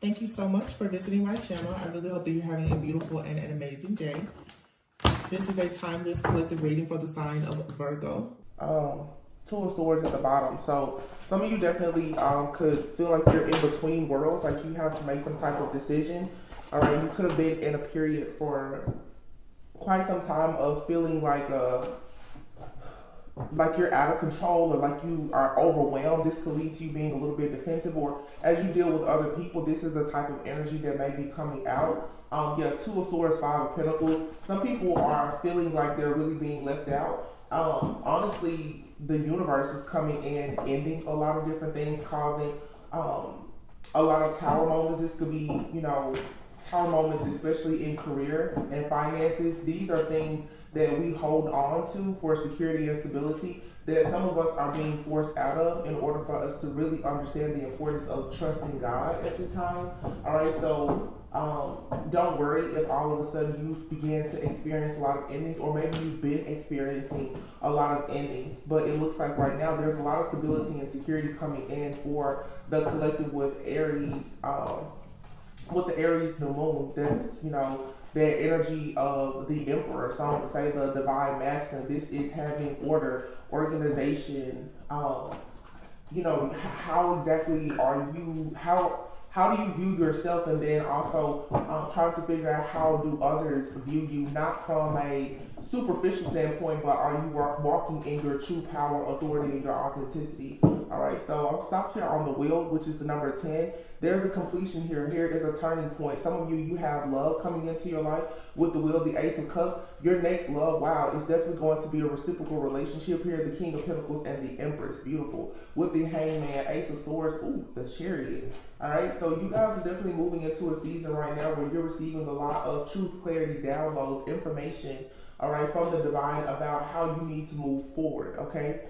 Thank you so much for visiting my channel. I really hope that you're having a beautiful and an amazing day. This is a timeless collective reading for the sign of Virgo. Two of Swords at the bottom. So some of you definitely could feel like you're in between worlds, like you have to make some type of decision. All right, you could have been in a period for quite some time of feeling like you're out of control, or like you are overwhelmed. This could lead to you being a little bit defensive, or as you deal with other people, this is the type of energy that may be coming out. Yeah, Two of Swords, Five of Pentacles. Some people are feeling like they're really being left out. Honestly, the universe is coming in, ending a lot of different things, causing a lot of tower moments. This could be, tower moments, especially in career and finances. These are things that we hold on to for security and stability that some of us are being forced out of in order for us to really understand the importance of trusting God at this time. All right, so don't worry if all of a sudden you begin to experience a lot of endings, or maybe you've been experiencing a lot of endings, but it looks like right now there's a lot of stability and security coming in for the collective with Aries, with the Aries new moon. That's, the energy of the Emperor. Some would say the divine masculine. This is having order, organization. How exactly are you, how do you view yourself, and then also trying to figure out how do others view you, not from a superficial standpoint, but are you walking in your true power, authority, and your authenticity. All right, so I'll stop here on the wheel, which is the number 10. There's a completion here. Here is a turning point. Some of you have love coming into your life with the wheel, the Ace of Cups. Your next love, wow, is definitely going to be a reciprocal relationship here. The King of Pentacles and the Empress, beautiful. With the Hangman, Ace of Swords, ooh, the Chariot. All right, so you guys are definitely moving into a season right now where you're receiving a lot of truth, clarity, downloads, information, all right, from the divine about how you need to move forward, okay?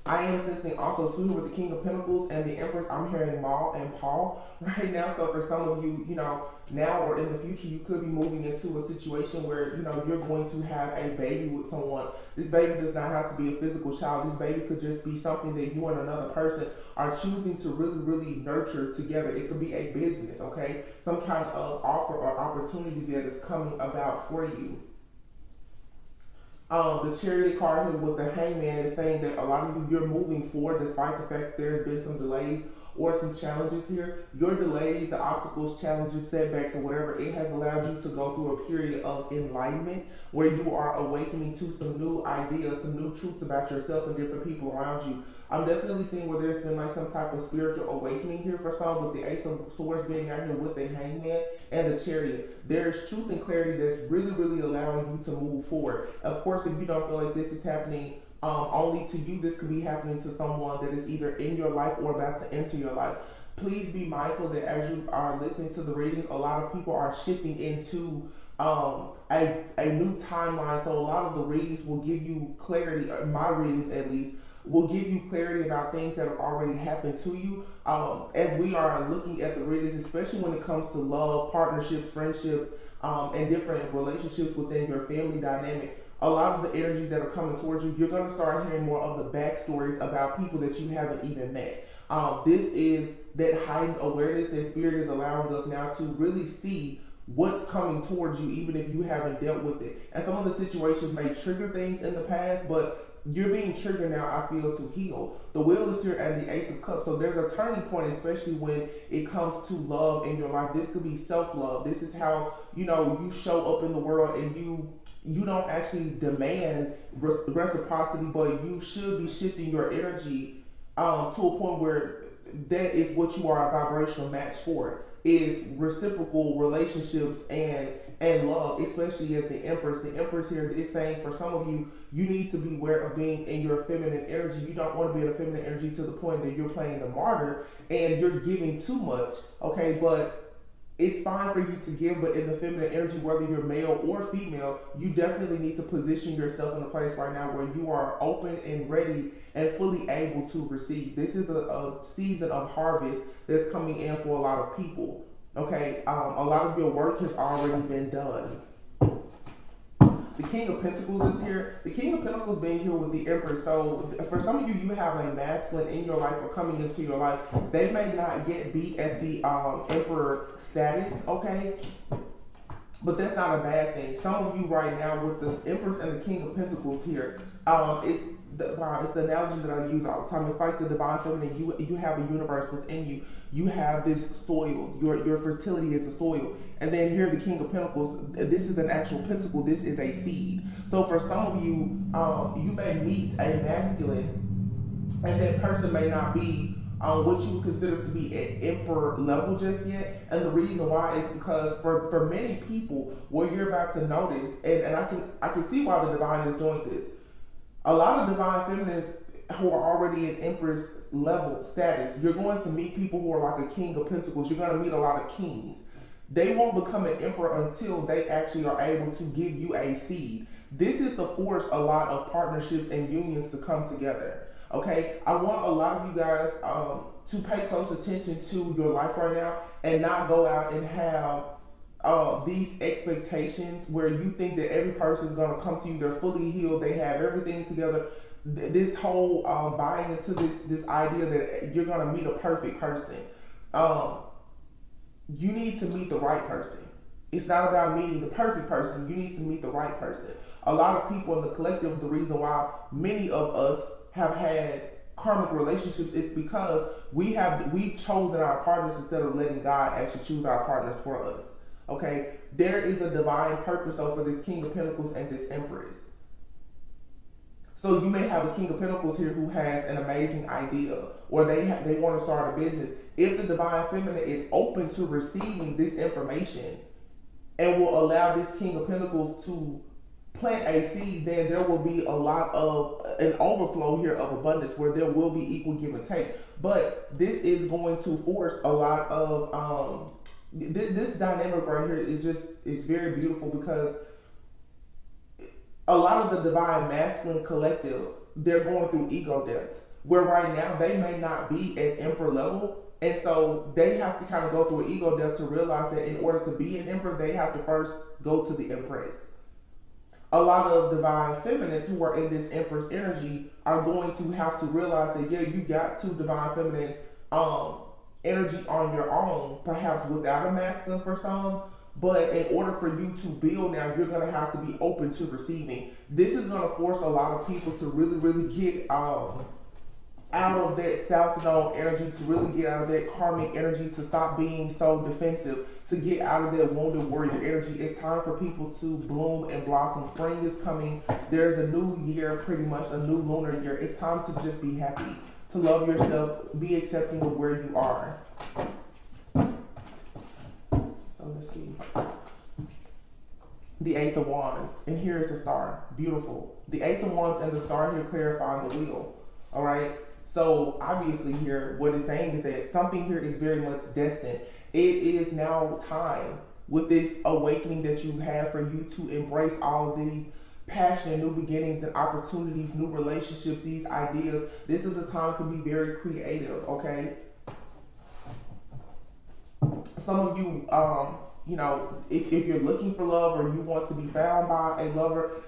I am sensing also too with the King of Pentacles and the Empress, I'm hearing Maul and Paul right now. So for some of you, now or in the future, you could be moving into a situation where, you're going to have a baby with someone. This baby does not have to be a physical child. This baby could just be something that you and another person are choosing to really, really nurture together. It could be a business, okay? Some kind of offer or opportunity that is coming about for you. The Chariot card here with the Hangman is saying that a lot of you, you're moving forward despite the fact that there's been some delays or some challenges here. Your delays, the obstacles, challenges, setbacks, or whatever, it has allowed you to go through a period of enlightenment where you are awakening to some new ideas, some new truths about yourself and different people around you. I'm definitely seeing where there's been like some type of spiritual awakening here for some, with the Ace of Swords being out here with the Hangman and the Chariot. There's truth and clarity that's really, really allowing you to move forward. Of course, if you don't feel like this is happening only to you, this could be happening to someone that is either in your life or about to enter your life. Please be mindful that as you are listening to the readings, a lot of people are shifting into a new timeline. So a lot of the readings will give you clarity, my readings at least, will give you clarity about things that have already happened to you. As we are looking at the readings, especially when it comes to love, partnerships, friendships, and different relationships within your family dynamic, a lot of the energies that are coming towards you, you're going to start hearing more of the backstories about people that you haven't even met. This is that heightened awareness that Spirit is allowing us now to really see what's coming towards you, even if you haven't dealt with it. And some of the situations may trigger things in the past, but you're being triggered now, I feel, to heal. The Wheel is here and the Ace of Cups. So there's a turning point, especially when it comes to love in your life. This could be self-love. This is how, you show up in the world, and you don't actually demand reciprocity, but you should be shifting your energy to a point where that is what you are a vibrational match for, is reciprocal relationships and love, especially as the Empress. The Empress here is saying for some of you, you need to be aware of being in your feminine energy. You don't want to be in a feminine energy to the point that you're playing the martyr and you're giving too much, okay? But it's fine for you to give, but in the feminine energy, whether you're male or female, you definitely need to position yourself in a place right now where you are open and ready and fully able to receive. This is a season of harvest that's coming in for a lot of people, okay? A lot of your work has already been done. The King of Pentacles is here. The King of Pentacles being here with the Empress. So for some of you, you have a masculine in your life or coming into your life. They may not yet be at the Emperor status, okay? But that's not a bad thing. Some of you right now with this Empress and the King of Pentacles here, it's the analogy that I use all the time. It's like the divine feminine. You have a universe within you. You have this soil. Your fertility is the soil. And then here, the King of Pentacles. This is an actual pentacle. This is a seed. So for some of you, you may meet a masculine, and that person may not be what you would consider to be at emperor level just yet. And the reason why is because for many people, what you're about to notice, and I can see why the divine is doing this. A lot of divine feminines who are already in empress level status, you're going to meet people who are like a King of Pentacles. You're going to meet a lot of kings. They won't become an emperor until they actually are able to give you a seed. This is to force a lot of partnerships and unions to come together. Okay, I want a lot of you guys to pay close attention to your life right now and not go out and have these expectations where you think that every person is going to come to you, they're fully healed, they have everything together. This whole buying into this idea that you're going to meet a perfect person. You need to meet the right person. It's not about meeting the perfect person. You need to meet the right person. A lot of people in the collective, the reason why many of us have had karmic relationships is because we've chosen our partners instead of letting God actually choose our partners for us. Okay, there is a divine purpose though for this King of Pentacles and this Empress. So you may have a King of Pentacles here who has an amazing idea, or they want to start a business. If the divine feminine is open to receiving this information and will allow this King of Pentacles to plant a seed, then there will be a lot of an overflow here of abundance where there will be equal give and take. But this is going to force a lot of this dynamic right here is very beautiful, because a lot of the divine masculine collective, they're going through ego deaths where right now they may not be at emperor level, and so they have to kind of go through an ego death to realize that in order to be an emperor, they have to first go to the empress. A lot of divine feminines who are in this empress energy are going to have to realize that, yeah, you got to divine feminine energy on your own, perhaps without a masculine for some, but in order for you to build now, you're going to have to be open to receiving. This is going to force a lot of people to really get out of that South Node energy, to really get out of that karmic energy, to stop being so defensive, to get out of that wounded warrior energy. It's time for people to bloom and blossom. Spring is coming. There's a new year, pretty much a new lunar year. It's time to just be happy, to love yourself, be accepting of where you are. So let's see. The Ace of Wands, and here is the star. Beautiful. The Ace of Wands and the star here clarifying the wheel. All right. So obviously here, what it's saying is that something here is very much destined. It is now time with this awakening that you have for you to embrace all of these passionate new beginnings and opportunities, new relationships, these ideas. This is the time to be very creative, okay? Some of you, you know, if you're looking for love or you want to be found by a lover,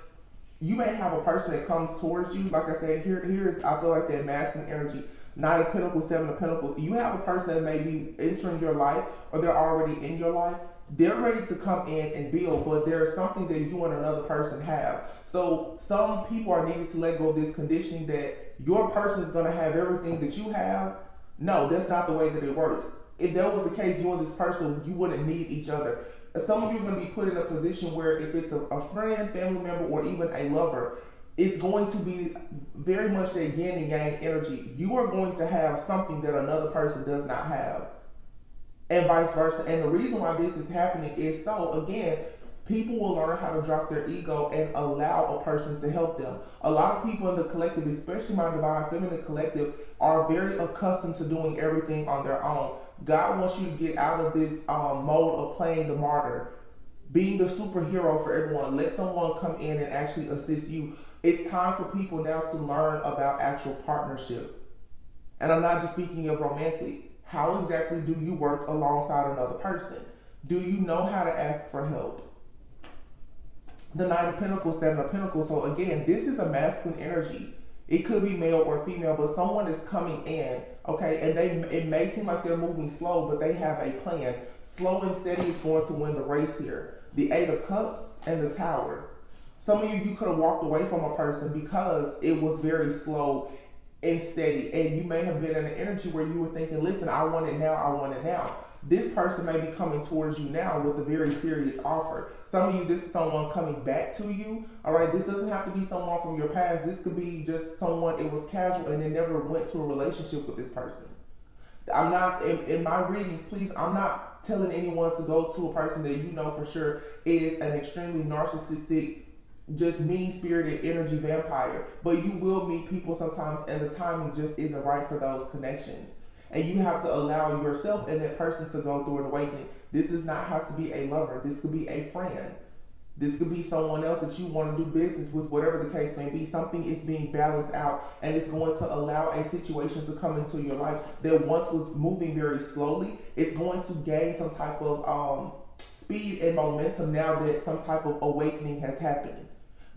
you may have a person that comes towards you. Like I said, here is, I feel like that masculine energy. Nine of Pentacles, Seven of Pentacles. You have a person that may be entering your life, or they're already in your life. They're ready to come in and build, but there's something that you and another person have. So some people are needing to let go of this conditioning that your person is going to have everything that you have. No, that's not the way that it works. If that was the case, you and this person, you wouldn't need each other. Some of you are going to be put in a position where if it's a friend, family member, or even a lover, it's going to be very much that yin and yang energy. You are going to have something that another person does not have, and vice versa. And the reason why this is happening is so, again, people will learn how to drop their ego and allow a person to help them. A lot of people in the collective, especially my divine feminine collective, are very accustomed to doing everything on their own. God wants you to get out of this mode of playing the martyr, being the superhero for everyone. Let someone come in and actually assist you. It's time for people now to learn about actual partnership. And I'm not just speaking of romantic. How exactly do you work alongside another person? Do you know how to ask for help? The Nine of Pentacles, Seven of Pentacles. So again, this is a masculine energy. It could be male or female, but someone is coming in, okay, and it may seem like they're moving slow, but they have a plan. Slow and steady is going to win the race here. The Eight of Cups and the Tower. Some of you could have walked away from a person because it was very slow and steady, and you may have been in an energy where you were thinking, listen, I want it now, I want it now. This person may be coming towards you now with a very serious offer. Some of you, this is someone coming back to you. All right, this doesn't have to be someone from your past. This could be just someone, it was casual and they never went to a relationship with this person. I'm not, in my readings, please, I'm not telling anyone to go to a person that you know for sure is an extremely narcissistic, just mean-spirited energy vampire. But you will meet people sometimes and the timing just isn't right for those connections. And you have to allow yourself and that person to go through an awakening. This does not have to be a lover. This could be a friend. This could be someone else that you want to do business with, whatever the case may be. Something is being balanced out, and it's going to allow a situation to come into your life that once was moving very slowly. It's going to gain some type of speed and momentum now that some type of awakening has happened.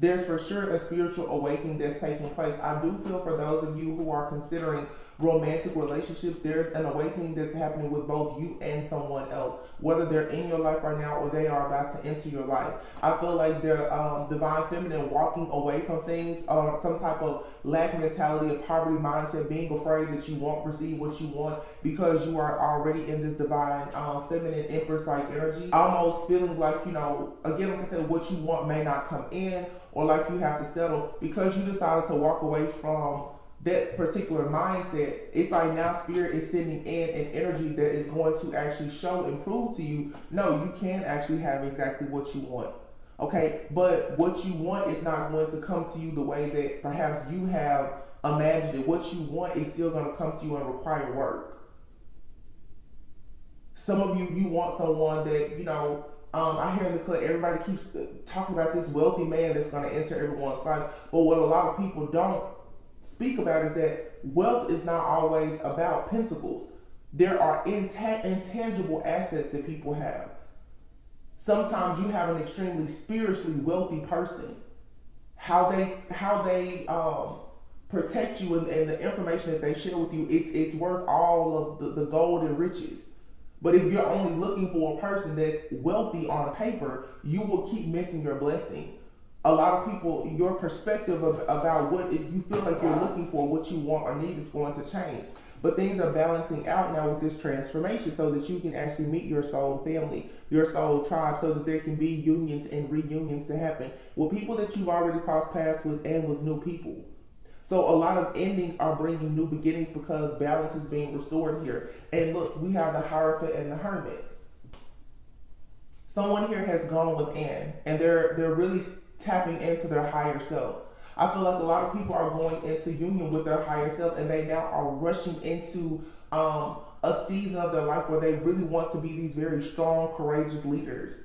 There's for sure a spiritual awakening that's taking place. I do feel for those of you who are considering romantic relationships, there's an awakening that's happening with both you and someone else, whether they're in your life right now or they are about to enter your life. I feel like they're divine feminine walking away from things, some type of lack mentality, a poverty mindset, being afraid that you won't receive what you want because you are already in this divine feminine empress-like energy, almost feeling like, you know, again, like I said, what you want may not come in, or like you have to settle because you decided to walk away from that particular mindset. It's like now spirit is sending in an energy that is going to actually show and prove to you, no, you can actually have exactly what you want. Okay, but what you want is not going to come to you the way that perhaps you have imagined it. What you want is still going to come to you and require work. Some of you, you want someone that, you know, I hear in the club, everybody keeps talking about this wealthy man that's going to enter everyone's life. But what a lot of people don't speak about is that wealth is not always about pentacles. There are intangible assets that people have. Sometimes you have an extremely spiritually wealthy person. How they protect you and the information that they share with you, it's worth all of the gold and riches. But if you're only looking for a person that's wealthy on paper, you will keep missing your blessing. A lot of people, your perspective about what if you feel like you're looking for, what you want or need is going to change. But things are balancing out now with this transformation so that you can actually meet your soul family, your soul tribe, so that there can be unions and reunions to happen with people that you've already crossed paths with and with new people. So a lot of endings are bringing new beginnings because balance is being restored here. And look, we have the Hierophant and the Hermit. Someone here has gone within and they're really tapping into their higher self. I feel like a lot of people are going into union with their higher self and they now are rushing into a season of their life where they really want to be these very strong, courageous leaders.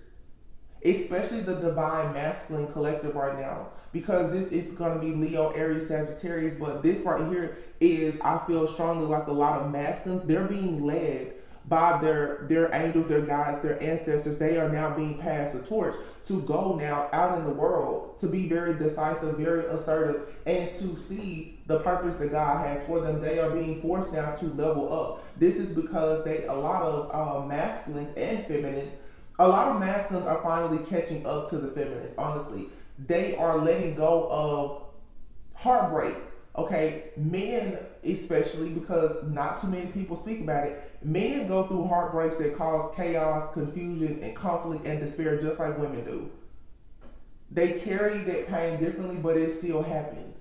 Especially the divine masculine collective right now, because this is going to be Leo, Aries, Sagittarius, but this right here is, I feel strongly like a lot of masculines, they're being led by their angels, their guides, their ancestors. They are now being passed the torch to go now out in the world to be very decisive, very assertive, and to see the purpose that God has for them. They are being forced now to level up. This is because a lot of masculines and feminines, a lot of masculines are finally catching up to the feminines, honestly. They are letting go of heartbreak. Okay, men especially, because not too many people speak about it. Men go through heartbreaks that cause chaos, confusion, and conflict and despair just like women do. They carry that pain differently, but it still happens.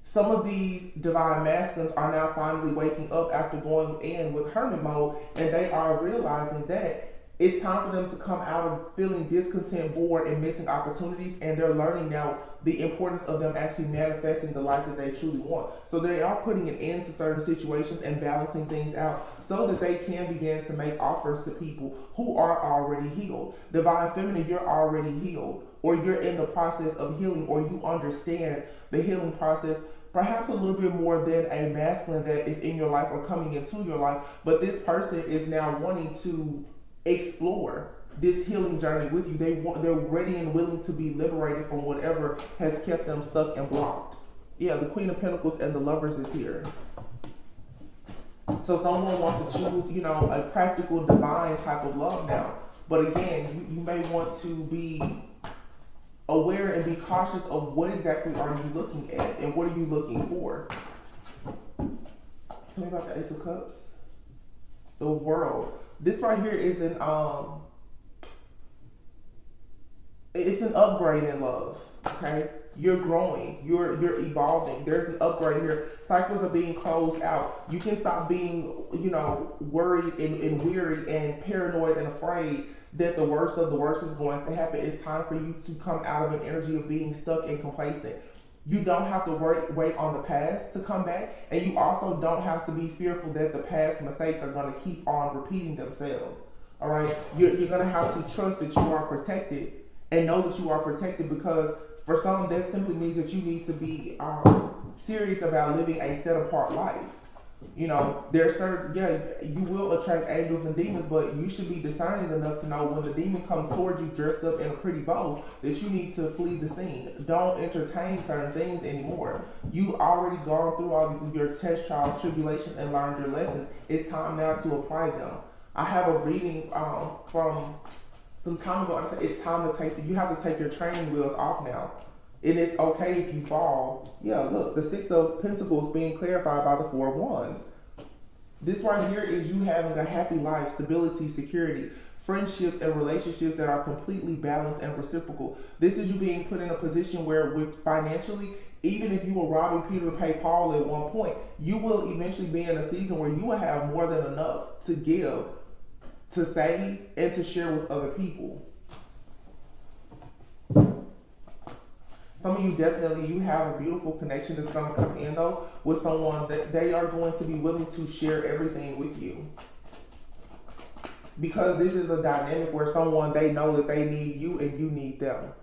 Some of these divine masculines are now finally waking up after going in with hermit mode, and they are realizing that it's time for them to come out of feeling discontent, bored, and missing opportunities, and they're learning now the importance of them actually manifesting the life that they truly want. So they are putting an end to certain situations and balancing things out so that they can begin to make offers to people who are already healed. Divine Feminine, you're already healed, or you're in the process of healing, or you understand the healing process perhaps a little bit more than a masculine that is in your life or coming into your life, but this person is now wanting to explore this healing journey with you. They're ready and willing to be liberated from whatever has kept them stuck and blocked. Yeah, the Queen of Pentacles and the Lovers is here. So someone wants to choose, you know, a practical, divine type of love now. But again, you may want to be aware and be cautious of what exactly are you looking at and what are you looking for. Tell me about the Ace of Cups. The World. This right here is it's an upgrade in love. Okay, you're growing, you're evolving. There's an upgrade here. Cycles are being closed out. You can stop being, you know, worried and weary and paranoid and afraid that the worst of the worst is going to happen. It's time for you to come out of an energy of being stuck and complacent. You don't have to wait on the past to come back, and you also don't have to be fearful that the past mistakes are going to keep on repeating themselves. All right, you're going to have to trust that you are protected and know that you are protected, because for some, that simply means that you need to be serious about living a set apart life. You know, there's certain, you will attract angels and demons, but you should be discerning enough to know when the demon comes towards you dressed up in a pretty bow that you need to flee the scene. Don't entertain certain things anymore. You've already gone through all your test, trials, tribulations, and learned your lessons. It's time now to apply them. I have a reading from some time ago. I said it's time to you have to take your training wheels off now. And it's okay if you fall. Yeah, look, the Six of Pentacles being clarified by the Four of Wands. This right here is you having a happy life, stability, security, friendships and relationships that are completely balanced and reciprocal. This is you being put in a position where financially, even if you were robbing Peter to pay Paul at one point, you will eventually be in a season where you will have more than enough to give, to save, and to share with other people. Some of you definitely, you have a beautiful connection that's going to come in though with someone that they are going to be willing to share everything with you. Because this is a dynamic where someone, they know that they need you and you need them.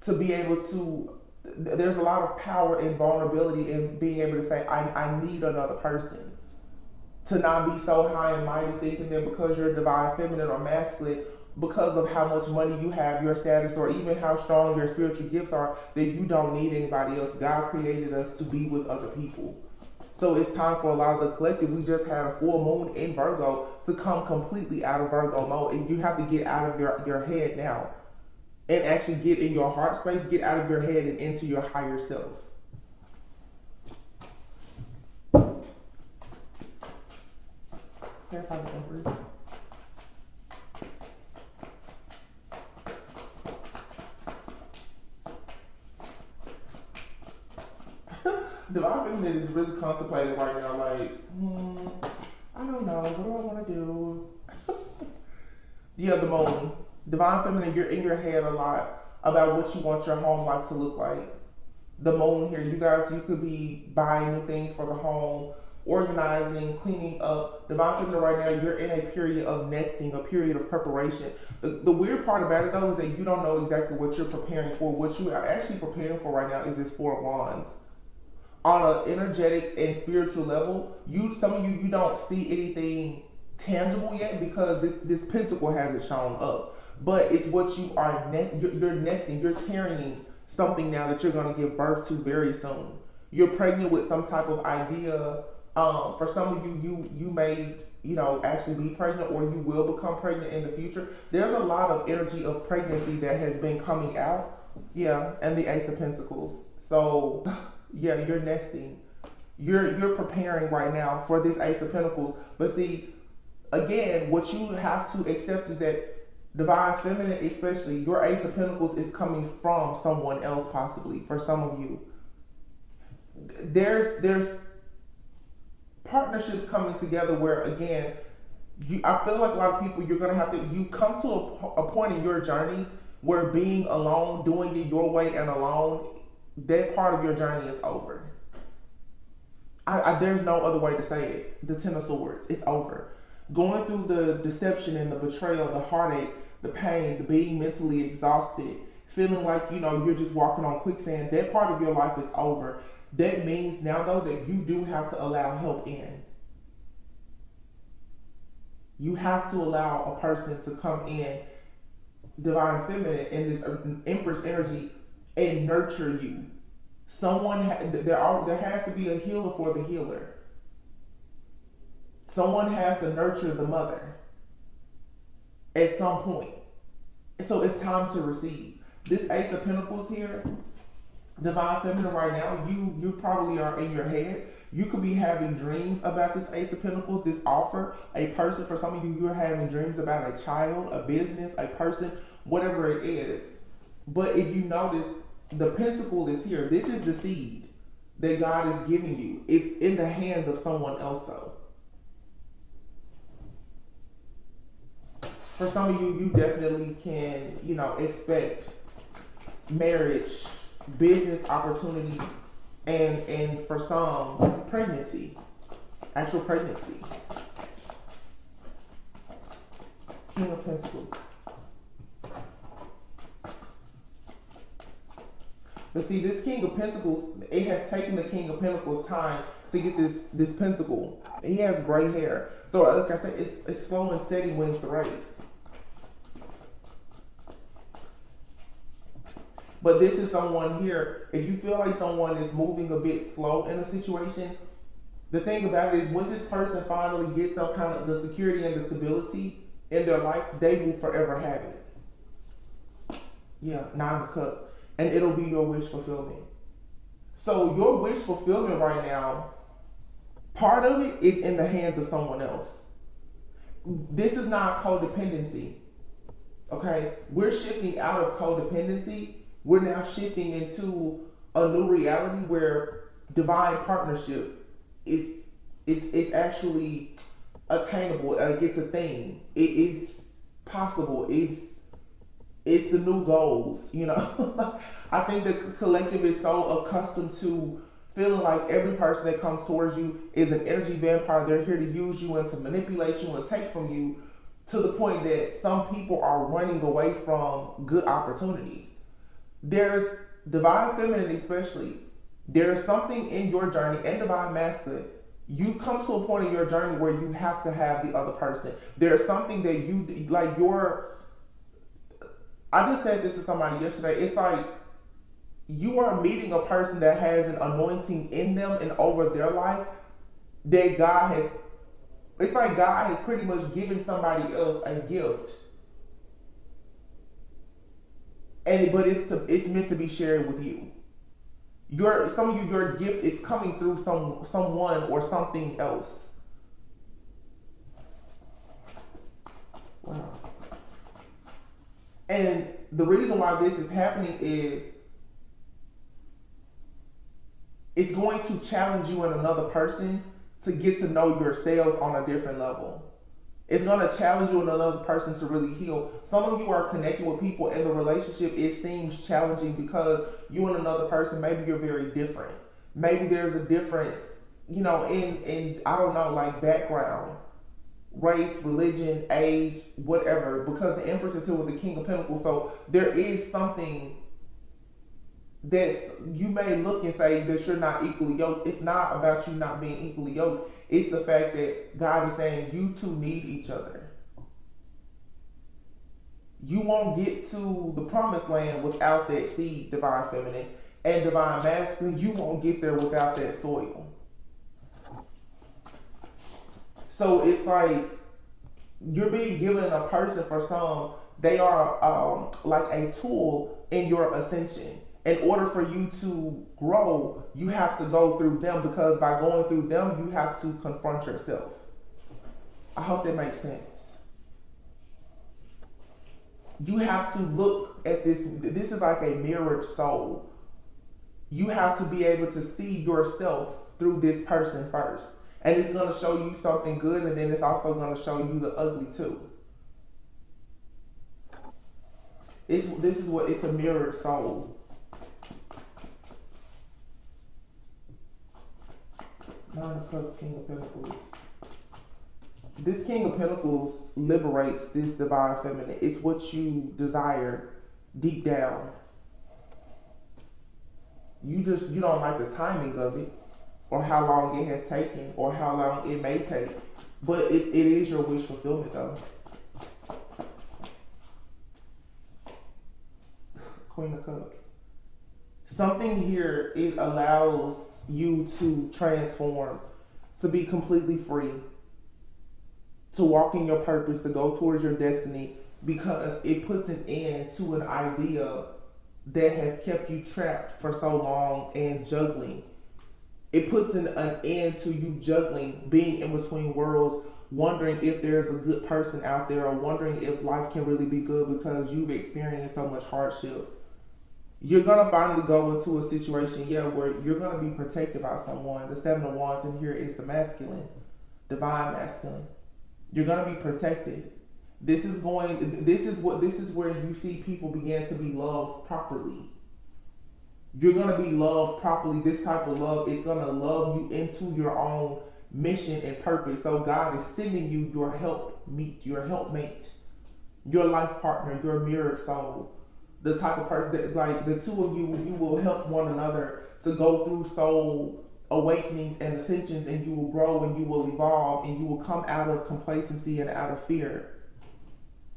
To be able to, there's a lot of power and vulnerability in being able to say, I need another person. To not be so high and mighty thinking that because you're divine feminine or masculine, because of how much money you have, your status, or even how strong your spiritual gifts are, that you don't need anybody else. God created us to be with other people. So it's time for a lot of the collective. We just had a full moon in Virgo to come completely out of Virgo mode. And you have to get out of your head now. And actually get in your heart space, get out of your head and into your higher self. Clarify the Emperor. Divine Feminine is really contemplating right now, like, I don't know, what do I want to do? Yeah, the Moon. Divine Feminine, you're in your head a lot about what you want your home life to look like. The Moon here, you guys, you could be buying new things for the home, organizing, cleaning up. Divine Feminine right now, you're in a period of nesting, a period of preparation. The weird part about it though is that you don't know exactly what you're preparing for. What you are actually preparing for right now is this Four of Wands. On an energetic and spiritual level, some of you don't see anything tangible yet because this pentacle hasn't shown up. But it's what you are, you're nesting, you're carrying something now that you're going to give birth to very soon. You're pregnant with some type of idea. For some of you may, actually be pregnant, or you will become pregnant in the future. There's a lot of energy of pregnancy that has been coming out. Yeah, and the Ace of Pentacles. So yeah, you're nesting. You're preparing right now for this Ace of Pentacles. But see, again, what you have to accept is that Divine Feminine, especially, your Ace of Pentacles is coming from someone else, possibly, for some of you. There's partnerships coming together where, again, I feel like a lot of people, you're going to have to, you come to a point in your journey where being alone, doing it your way and alone, that part of your journey is over. There's no other way to say it. The Ten of Swords, it's over. Going through the deception and the betrayal, the heartache, the pain, the being mentally exhausted, feeling like, you're just walking on quicksand, that part of your life is over. That means now, though, that you do have to allow help in. You have to allow a person to come in, divine feminine, in this empress energy, and nurture you. There has to be a healer for the healer. Someone has to nurture the mother at some point. So it's time to receive. This Ace of Pentacles here, divine feminine, right now, you probably are in your head. You could be having dreams about this Ace of Pentacles, this offer, a person. For some of you, you're having dreams about a child, a business, a person, whatever it is. But if you notice, the pentacle is here. This is the seed that God is giving you. It's in the hands of someone else, though. For some of you, you definitely can, expect marriage, business opportunities, and for some, pregnancy, actual pregnancy. King of Pentacles. But see, this King of Pentacles, it has taken the King of Pentacles time to get this pentacle. He has gray hair. So like I said, it's slow and steady wins the race. But this is someone here, if you feel like someone is moving a bit slow in a situation, the thing about it is when this person finally gets some kind of the security and the stability in their life, they will forever have it. Yeah, 9 of Cups. And it'll be your wish fulfillment. So your wish fulfillment right now, part of it is in the hands of someone else. This is not codependency. Okay? We're shifting out of codependency. We're now shifting into a new reality where divine partnership is actually attainable. It's a thing. It's possible. It's the new goals, I think the collective is so accustomed to feeling like every person that comes towards you is an energy vampire. They're here to use you and to manipulate you and take from you, to the point that some people are running away from good opportunities. There's divine feminine, especially. There's something in your journey, and divine masculine. You've come to a point in your journey where you have to have the other person. There's something that you like. I just said this to somebody yesterday. It's like you are meeting a person that has an anointing in them and over their life that God has. It's like God has pretty much given somebody else a gift. But it's meant to be shared with you. Some of you, your gift is coming through someone or something else. Wow. And the reason why this is happening is it's going to challenge you and another person to get to know yourselves on a different level. It's going to challenge you and another person to really heal. Some of you are connecting with people in the relationship. It seems challenging because you and another person, maybe you're very different. Maybe there's a difference, in I don't know, like background, race, religion, age, whatever, because the Empress is here with the King of Pentacles. So there is something that you may look and say that you're not equally yoked. It's not about you not being equally yoked. It's the fact that God is saying you two need each other. You won't get to the promised land without that seed, divine feminine, and divine masculine. You won't get there without that soil. So it's like you're being given a person. For some, they are like a tool in your ascension. In order for you to grow, you have to go through them, because by going through them, you have to confront yourself. I hope that makes sense. You have to look at this. This is like a mirrored soul. You have to be able to see yourself through this person first. And it's going to show you something good, and then it's also going to show you the ugly too. It's a mirrored soul. Nine of Cups, King of Pentacles. This King of Pentacles liberates this divine feminine. It's what you desire deep down. You don't like the timing of it, or how long it has taken, or how long it may take. But it is your wish fulfillment though. Queen of Cups. Something here, it allows you to transform, to be completely free, to walk in your purpose, to go towards your destiny, because it puts an end to an idea that has kept you trapped for so long and juggling. It puts an end to you juggling, being in between worlds, wondering if there's a good person out there, or wondering if life can really be good because you've experienced so much hardship. You're going to finally go into a situation, where you're going to be protected by someone. The Seven of Wands in here is the masculine, divine masculine. You're going to be protected. This is where you see people begin to be loved properly. You're going to be loved properly. This type of love is going to love you into your own mission and purpose. So God is sending you your helpmate, your life partner, your mirror soul. The type of person that, like, the two of you will help one another to go through soul awakenings and ascensions, and you will grow and you will evolve and you will come out of complacency and out of fear.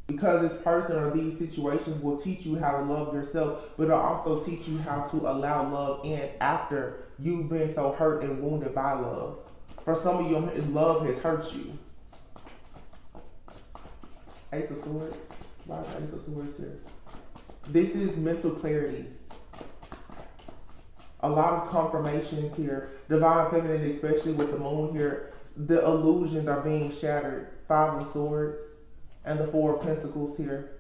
Because this person or these situations will teach you how to love yourself, but it'll also teach you how to allow love in after you've been so hurt and wounded by love. For some of you, love has hurt you. Ace of Swords. Why is the Ace of Swords here? This is mental clarity. A lot of confirmations here. Divine feminine, especially with the moon here. The illusions are being shattered. Five of Swords and the Four of Pentacles here.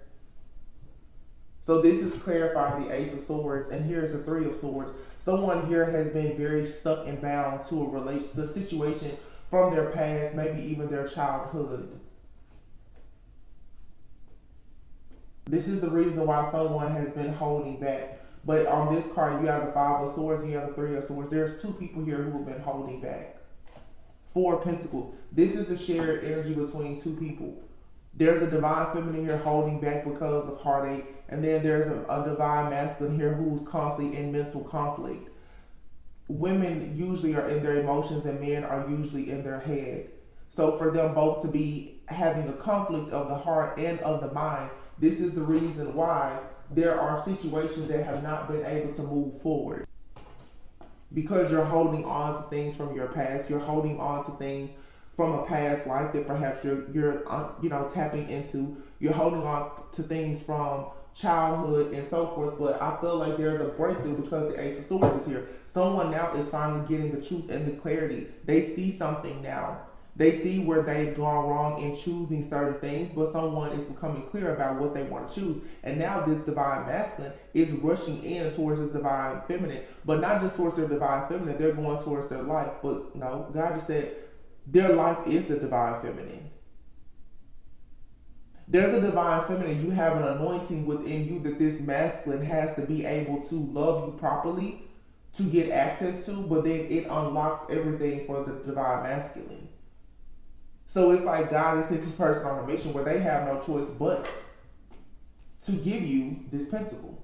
So this is clarifying the Ace of Swords. And here's the Three of Swords. Someone here has been very stuck and bound to a situation from their past, maybe even their childhood. This is the reason why someone has been holding back. But on this card, you have the Five of Swords and you have the Three of Swords. There's two people here who have been holding back. Four of Pentacles. This is a shared energy between two people. There's a divine feminine here holding back because of heartache. And then there's a divine masculine here who's constantly in mental conflict. Women usually are in their emotions and men are usually in their head. So for them both to be having a conflict of the heart and of the mind, this is the reason why there are situations that have not been able to move forward. Because you're holding on to things from your past. You're holding on to things from a past life that perhaps you're tapping into. You're holding on to things from childhood and so forth. But I feel like there's a breakthrough because the Ace of Swords is here. Someone now is finally getting the truth and the clarity. They see something now. They see where they've gone wrong in choosing certain things, but someone is becoming clear about what they want to choose. And now this divine masculine is rushing in towards this divine feminine, but not just towards their divine feminine, they're going towards their life. But no, God just said their life is the divine feminine. There's a divine feminine. You have an anointing within you that this masculine has to be able to love you properly to get access to, but then it unlocks everything for the divine masculine. So it's like God has sent this person on a mission where they have no choice but to give you this principle.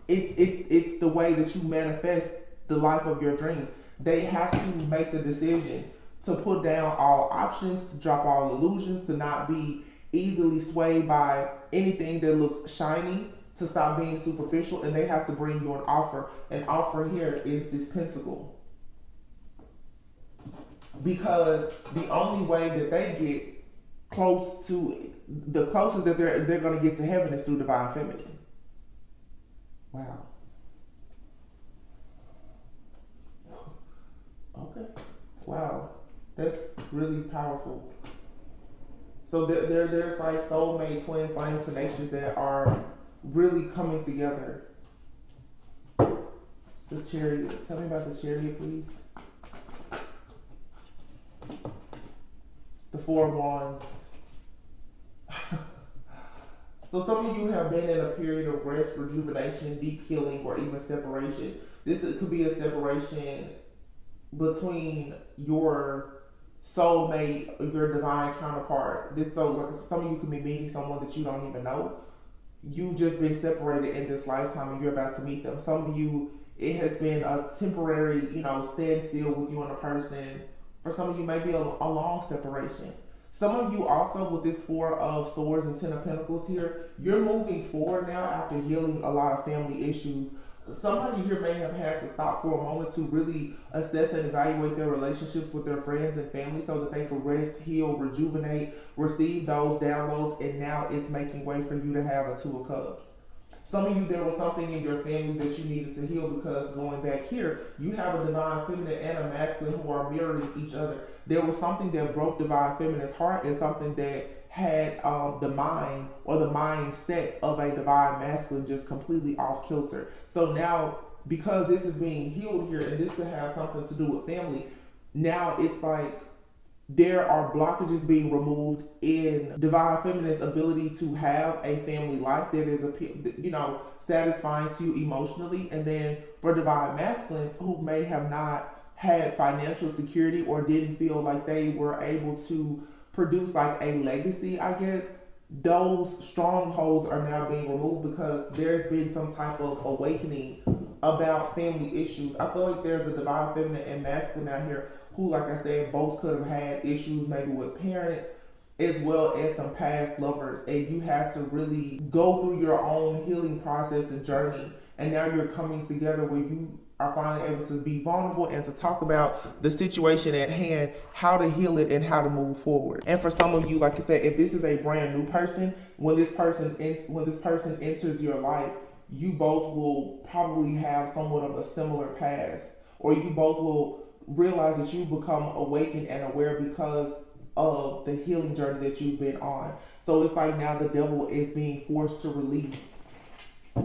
It's the way that you manifest the life of your dreams. They have to make the decision to put down all options, to drop all illusions, to not be easily swayed by anything that looks shiny, to stop being superficial, and they have to bring you an offer. An offer here is this Pentacle. Because the only way that they get close to, the closest that they're going to get to heaven is through divine feminine. Wow. Okay. Wow. That's really powerful. So there's like soulmate, twin flame connections that are really coming together. The Chariot. Tell me about the Chariot, please. The Four of Wands. So some of you have been in a period of rest, rejuvenation, deep healing, or even separation. Could be a separation between your soulmate, your divine counterpart. Some of you could be meeting someone that you don't even know. You've just been separated in this lifetime and you're about to meet them. Some of you, it has been a temporary, standstill with you and a person, For some of you, maybe a long separation. Some of you also, with this Four of Swords and Ten of Pentacles here, you're moving forward now after healing a lot of family issues. Somebody here may have had to stop for a moment to really assess and evaluate their relationships with their friends and family so that they can rest, heal, rejuvenate, receive those downloads, and now it's making way for you to have a Two of Cups. Some of you, there was something in your family that you needed to heal, because going back here, you have a divine feminine and a masculine who are mirroring each other. There was something that broke divine feminine's heart, and something that had the mind or the mindset of a divine masculine just completely off kilter. So now, because this is being healed here, and this could have something to do with family, now it's like there are blockages being removed in divine feminine's ability to have a family life that is, satisfying to you emotionally. And then for divine masculines who may have not had financial security or didn't feel like they were able to produce like a legacy, I guess, those strongholds are now being removed because there's been some type of awakening about family issues. I feel like there's a divine feminine and masculine out here who, like I said, both could have had issues maybe with parents as well as some past lovers, and you have to really go through your own healing process and journey, and now you're coming together where you are finally able to be vulnerable and to talk about the situation at hand, how to heal it and how to move forward. And for some of you, like I said, if this is a brand new person, when this person enters your life, you both will probably have somewhat of a similar past, or you both will realize that you become awakened and aware because of the healing journey that you've been on. So it's like now the devil is being forced to release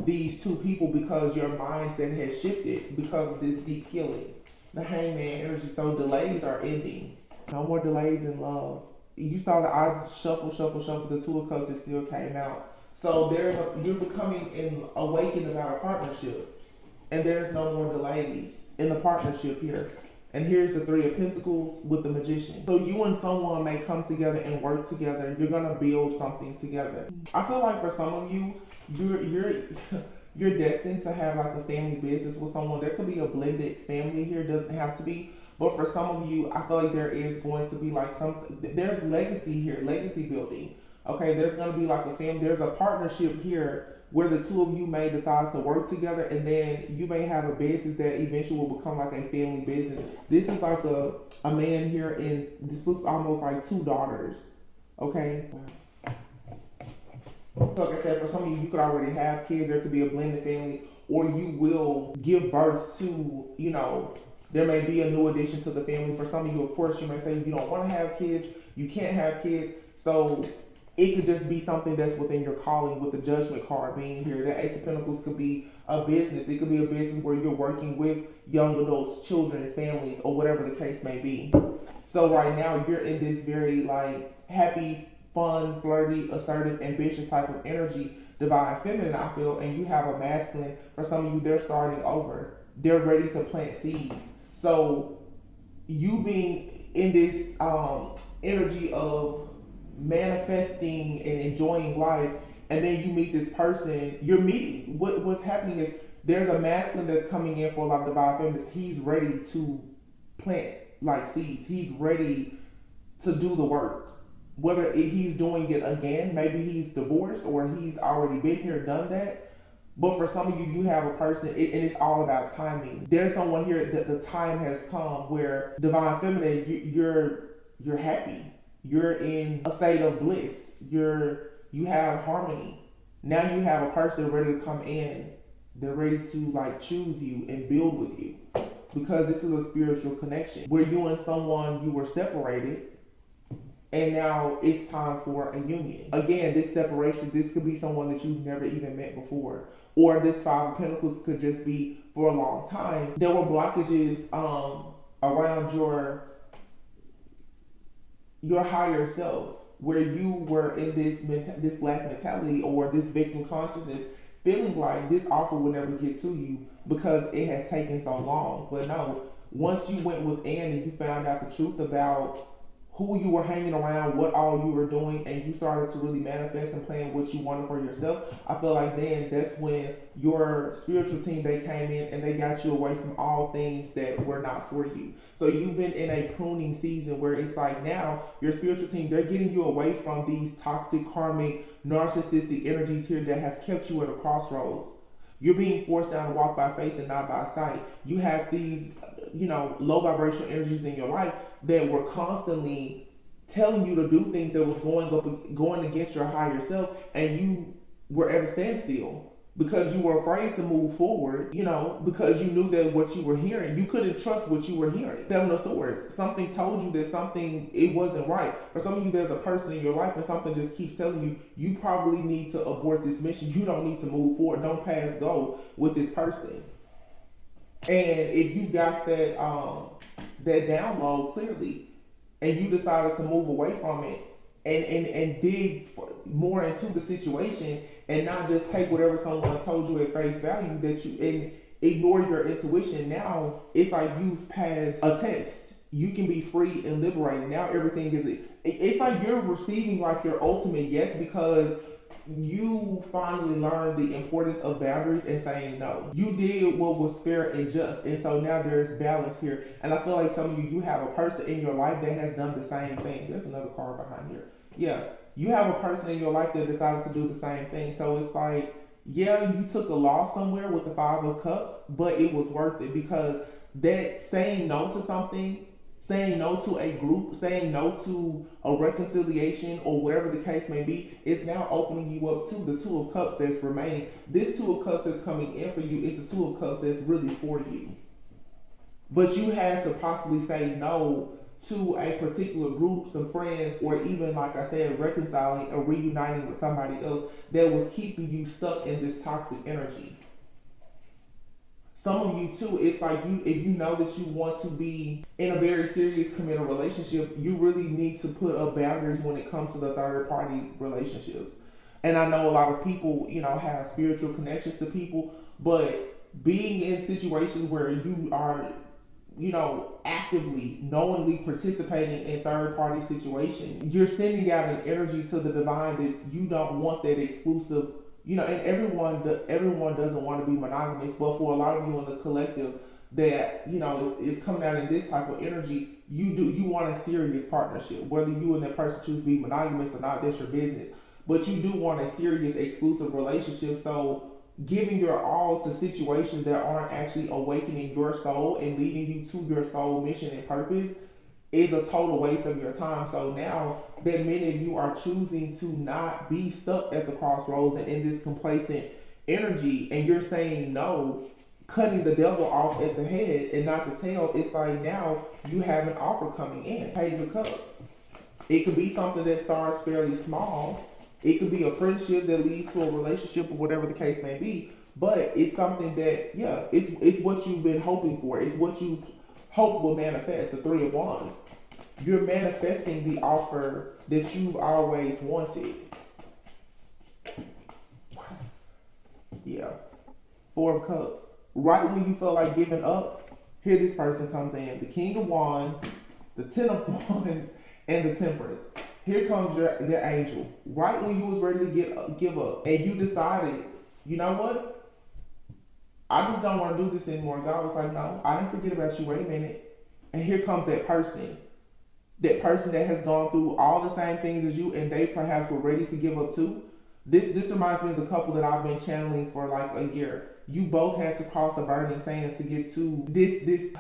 these two people because your mindset has shifted because of this deep healing. The Hangman energy. So delays are ending. No more delays in love. You saw that I shuffle. The Two of Cups, it still came out. So you're becoming awakened about a partnership, and there's no more delays in the partnership here. And here's the Three of Pentacles with the Magician. So you and someone may come together and work together, and you're gonna build something together. I feel like for some of you, you're destined to have like a family business with someone. There could be a blended family here, doesn't have to be. But for some of you, I feel like there is going to be like there's legacy here, legacy building. Okay, there's gonna be like a family, there's a partnership here where the two of you may decide to work together, and then you may have a business that eventually will become like a family business. This is like a man here, and this looks almost like two daughters. Okay. So like I said, for some of you, you could already have kids. There could be a blended family, or you will give birth to, there may be a new addition to the family. For some of you, of course, you may say you don't want to have kids, you can't have kids. So it could just be something that's within your calling, with the Judgment card being here. The Ace of Pentacles could be a business. It could be a business where you're working with young adults, children, and families, or whatever the case may be. So right now, you're in this very like happy, fun, flirty, assertive, ambitious type of energy, divine feminine, I feel, and you have a masculine. For some of you, they're starting over. They're ready to plant seeds. So you being in this energy of manifesting and enjoying life, and then you meet this person, you're meeting, what's happening is there's a masculine that's coming in for a lot of divine feminists. He's ready to plant like seeds. He's ready to do the work. Whether he's doing it again, maybe he's divorced or he's already been here, done that. But for some of you, you have a person, and it's all about timing. There's someone here that the time has come where divine feminine, you're happy. You're in a state of bliss. You have harmony. Now you have a person ready to come in. They're ready to like choose you and build with you, because this is a spiritual connection where you and someone, you were separated, and now it's time for a union. Again, this separation, this could be someone that you've never even met before, or this Five of Pentacles could just be for a long time. There were blockages around your higher self, where you were in this lack mentality or this victim consciousness, feeling like this offer will never get to you because it has taken so long. But no, once you went within and you found out the truth about who you were hanging around, what all you were doing, and you started to really manifest and plan what you wanted for yourself, I feel like then that's when your spiritual team, they came in and they got you away from all things that were not for you. So you've been in a pruning season where it's like now your spiritual team, they're getting you away from these toxic, karmic, narcissistic energies here that have kept you at a crossroads. You're being forced down to walk by faith and not by sight. You have these, low vibrational energies in your life that were constantly telling you to do things that was going against your higher self, and you were at a standstill because you were afraid to move forward, because you knew that what you were hearing, you couldn't trust what you were hearing. Seven of Swords, something told you that it wasn't right. For some of you, there's a person in your life and something just keeps telling you, you probably need to abort this mission. You don't need to move forward. Don't pass go with this person. And if you got that download clearly, and you decided to move away from it and dig more into the situation, and not just take whatever someone told you at face value, and ignore your intuition, now it's like you've passed a test. You can be free and liberated. Now everything it's like you're receiving like your ultimate yes, because you finally learned the importance of boundaries and saying no. You did what was fair and just, and so now there's balance here. And I feel like some of you have a person in your life that has done the same thing. There's another card behind here. Yeah, you have a person in your life that decided to do the same thing. So it's like, yeah, you took a loss somewhere with the Five of Cups, but it was worth it, because that saying no to something, saying no to a group, saying no to a reconciliation, or whatever the case may be, is now opening you up to the Two of Cups that's remaining. This Two of Cups that's coming in for you is the Two of Cups that's really for you. But you had to possibly say no to a particular group, some friends, or even, like I said, reconciling or reuniting with somebody else that was keeping you stuck in this toxic energy. Some of you too, it's like if you know that you want to be in a very serious committed relationship, you really need to put up boundaries when it comes to the third party relationships. And I know a lot of people, have spiritual connections to people, but being in situations where you are, actively, knowingly participating in third party situations, you're sending out an energy to the divine that you don't want that exclusive. And everyone doesn't want to be monogamous, but for a lot of you in the collective that, is coming out in this type of energy, you want a serious partnership. Whether you and that person choose to be monogamous or not, that's your business. But you do want a serious, exclusive relationship. So giving your all to situations that aren't actually awakening your soul and leading you to your soul mission and purpose is a total waste of your time. So now that many of you are choosing to not be stuck at the crossroads and in this complacent energy, and you're saying no, cutting the devil off at the head and not the tail, it's like now you have an offer coming in. Page of Cups. It could be something that starts fairly small. It could be a friendship that leads to a relationship, or whatever the case may be. But it's something that, it's what you've been hoping for. It's what you hope will manifest. The Three of Wands. You're manifesting the offer that you've always wanted. Yeah. Four of Cups. Right when you feel like giving up, here this person comes in. The King of Wands, the Ten of Wands, and the Temperance. Here comes your angel. Right when you was ready to give up, and you decided, you know what? I just don't want to do this anymore. God was like, no, I didn't forget about you. Wait a minute. And here comes that person. That person that has gone through all the same things as you, and they perhaps were ready to give up too. This reminds me of the couple that I've been channeling for like a year. You both had to cross the burning sands to get to this.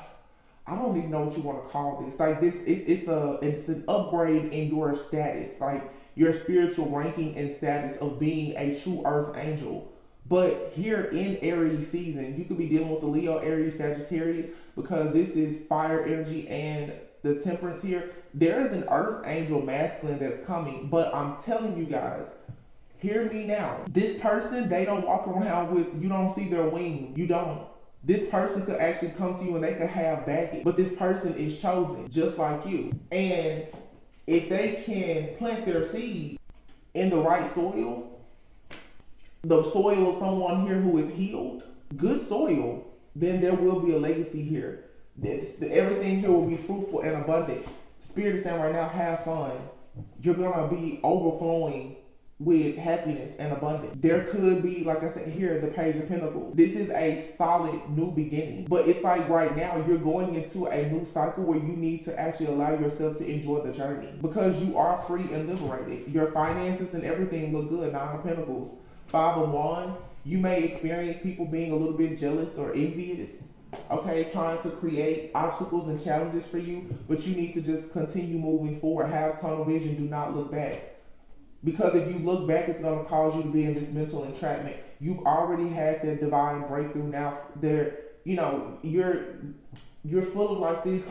I don't even know what you want to call this. Like this, it's an upgrade in your status, like your spiritual ranking and status of being a true earth angel. But here in Aries season, you could be dealing with the Leo, Aries, Sagittarius, because this is fire energy and the Temperance here. There is an earth angel masculine that's coming, but I'm telling you guys, hear me now. This person, they don't walk around with, you don't see their wings. You don't. This person could actually come to you and they could have baggage, but this person is chosen just like you. And if they can plant their seed in the right soil, the soil of someone here who is healed, good soil, then there will be a legacy here. Everything here will be fruitful and abundant. Spirit is saying right now, have fun. You're gonna be overflowing with happiness and abundance. There could be, like I said here, the Page of Pentacles. This is a solid new beginning. But it's like right now, you're going into a new cycle where you need to actually allow yourself to enjoy the journey. Because you are free and liberated. Your finances and everything look good. Nine of Pentacles. Five of Wands. You may experience people being a little bit jealous or envious. Okay, trying to create obstacles and challenges for you. But you need to just continue moving forward. Have tunnel vision. Do not look back. Because if you look back, it's going to cause you to be in this mental entrapment. You've already had that divine breakthrough. Now, there, you know, you're full of like this,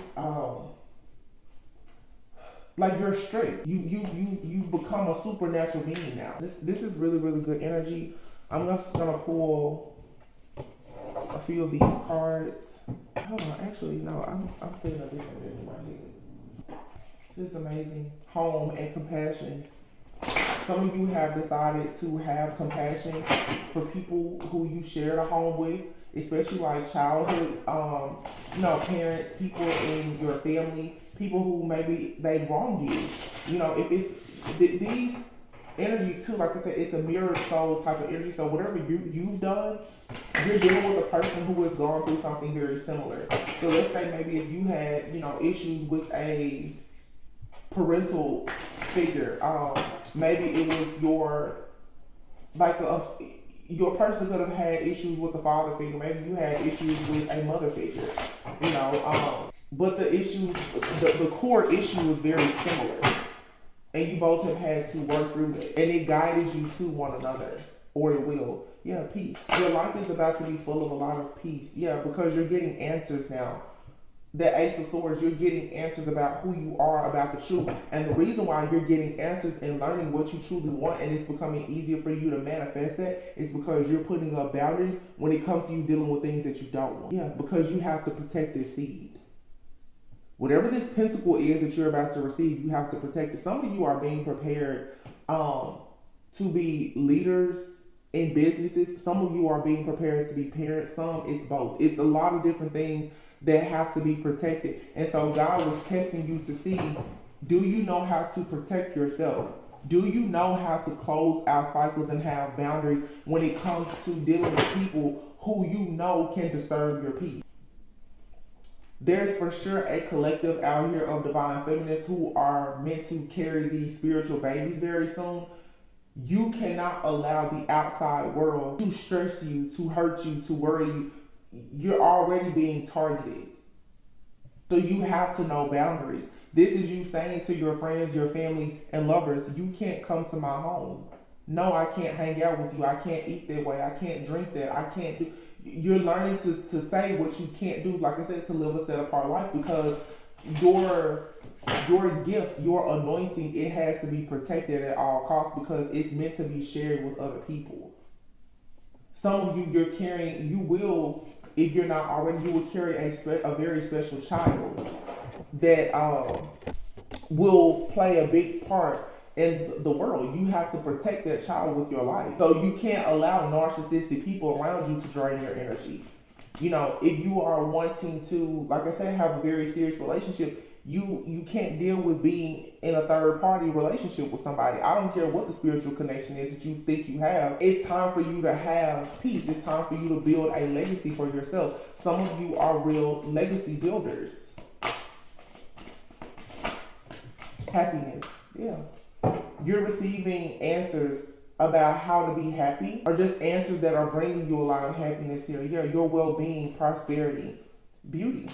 like you're straight. You become a supernatural being now. This is really, really good energy. I'm just gonna pull a few of these cards. Hold on, actually, no, I'm feeling a different energy in my head. This is amazing. Home and compassion. Some of you have decided to have compassion for people who you share a home with, especially like childhood, you know, parents, people in your family, people who maybe they wronged you. You know, if it's these energies too, like I said, it's a mirrored soul type of energy. So whatever you've done, you're dealing with a person who has gone through something very similar. So let's say maybe if you had, you know, issues with a parental figure, maybe it was your person could have had issues with the father figure. Maybe you had issues with a mother figure, you know. But the issue, the core issue was very similar, and you both have had to work through it, and it guided you to one another, or it will. Yeah, peace. Your life is about to be full of a lot of peace. Yeah, because you're getting answers now. The Ace of Swords, you're getting answers about who you are, about the truth. And the reason why you're getting answers and learning what you truly want, and it's becoming easier for you to manifest that, is because you're putting up boundaries when it comes to you dealing with things that you don't want. Yeah, because you have to protect this seed. Whatever this pentacle is that you're about to receive, you have to protect it. Some of you are being prepared to be leaders in businesses. Some of you are being prepared to be parents. Some, it's both. It's a lot of different things that have to be protected. And so God was testing you to see, do you know how to protect yourself? Do you know how to close out cycles and have boundaries when it comes to dealing with people who you know can disturb your peace? There's for sure a collective out here of divine feminists who are meant to carry these spiritual babies very soon. You cannot allow the outside world to stress you, to hurt you, to worry you. You're already being targeted. So you have to know boundaries. This is you saying to your friends, your family, and lovers, you can't come to my home. No, I can't hang out with you. I can't eat that way. I can't drink that. I can't do. You're learning to say what you can't do, like I said, to live a set apart life, because your gift, your anointing, it has to be protected at all costs, because it's meant to be shared with other people. Some of you, you're carrying, you will, if you're not already, you will carry a very special child that will play a big part in the world. You have to protect that child with your life. So you can't allow narcissistic people around you to drain your energy. You know, if you are wanting to, like I said, have a very serious relationship, you can't deal with being in a third party relationship with somebody. I don't care what the spiritual connection is that you think you have. It's time for you to have peace. It's time for you to build a legacy for yourself. Some of you are real legacy builders. Happiness. Yeah. You're receiving answers about how to be happy, or just answers that are bringing you a lot of happiness here. Yeah, your well-being, prosperity, beauty.